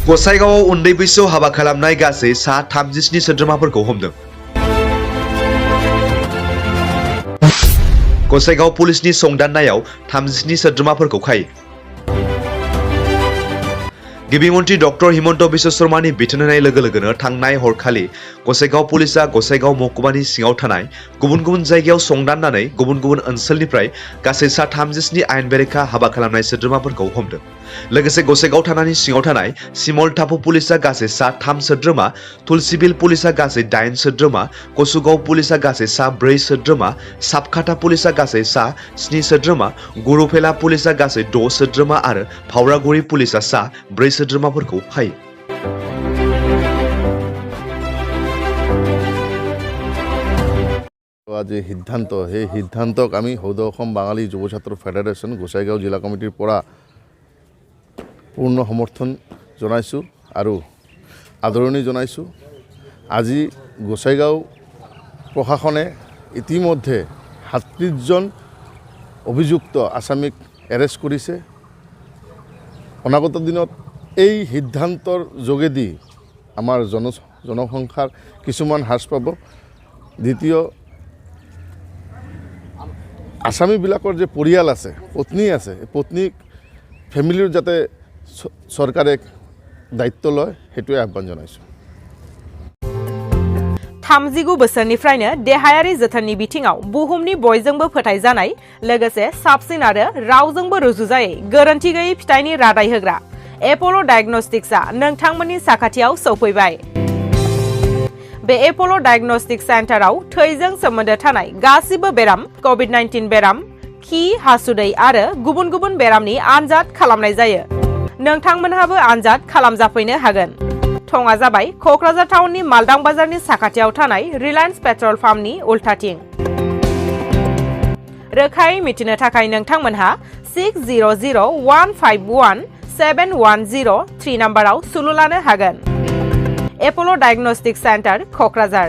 गसाइगावआव उन्दै बैसोआव हाबा खालामनाय गासै सा 37 सोद्रोमाफोरखौ हमदों। गसाइगाव पुलिसनि संदाननायाव 37 सोद्रोमाफोरखौ खायो। गिबि मन्थ्रि डक्टर हिमन्त बिश्व शर्मानि बिथोन होनाय लोगो लोगोनो थांनाय हरखालि गसाइगाव पुलिसा गसाइगाव महकुमानि सिङाव थानाय गुबुन गुबुन जायगायाव संदाननानै गुबुन गुबुन ओनसोलनिफ्राय गासै सा 37 आयेन बेरेखा हाबा खालामनाय सोद्रोमाफोरखौ हमदों। लोगोसे गसाइगाव थानानि सिङाव थानाय सिमल टापु पुलिसा गासै सा 3 सोद्रोमा, तुलसीबिल पुलिसा गासै 8 सोद्रोमा, कसुगाव पुलिसा गासै सा 4 सोद्रोमा, सापखाता पुलिसा गासै सा 7 सोद्रोमा, गुरुफेला पुलिसा गासै 6 सोद्रोमा आरो फावरागुरि पुलिसा सा 4 सोद्रोमाफोरखौ खायो। आज सिद्धांत সেই সিদ্ধান্তক আমি সৌদ অসম বাঙালী যুৱ ছাত্ৰ ফেডাৰেশ্যন গোসাইগাঁও জিলা কমিটিৰ পৰা পূৰ্ণ সমৰ্থন জনাইছোঁ আৰু আদৰণি জনাইছোঁ। আজি গোসাইগাঁও প্ৰশাসনে ইতিমধ্যে 37জন অভিযুক্ত আসামিক এৰেষ্ট কৰিছে। অনাগত দিনত এই সিদ্ধান্তৰ যোগেদি আমাৰ জনসংখ্যাৰ কিছুমান হ্ৰাস পাব। দ্বিতীয়, আসামীবিলাকৰ যে পৰিয়াল আছে, পত্নী আছে, পত্নীক ফেমিলিৰ যাতে চৰকাৰে দায়িত্ব লয় সেইটোৱে আহ্বান জনাইছোঁ। 39 बोसोरनिफ्रायनो देहायारि जोथोननि बिथिङाव बुहुमनि बयजोंबो फोथायजानाय लोगोसे साबसिन आरो रावजोंबो रुजुजायै गोरोन्थि गैयै फिथाइनि रादाय होग्रा एप'ल' डायग्नोस्टिक्सआ नोंथांमोननि साखाथियाव सौफैबाय। बे एप'ल' डायग्नोस्टिक सेन्टाराव थैजों सोमोन्दो थानाय गासिबो बेराम, कभिड-19 बेराम, खि, हासुदै आरो गुबुन गुबुन बेरामनि आनजाद खालामनाय जायो। नोंथांमोनहाबो आनजाद खालामजाफैनो हागोन। थङा जाबाय क'क्राझार टाउननि मालदां बाजारनि साखाथियाव थानाय रिलायन्स पेट्रल पाम्पनि उल्टाथिं। रोखायै मिथिनो थाखाय नोंथांमोनहा 6001517103 नाम्बाराव सुलु लानो हागोन। एप'ल' डायग्नोस्टिक सेन्टार क'क्राझार।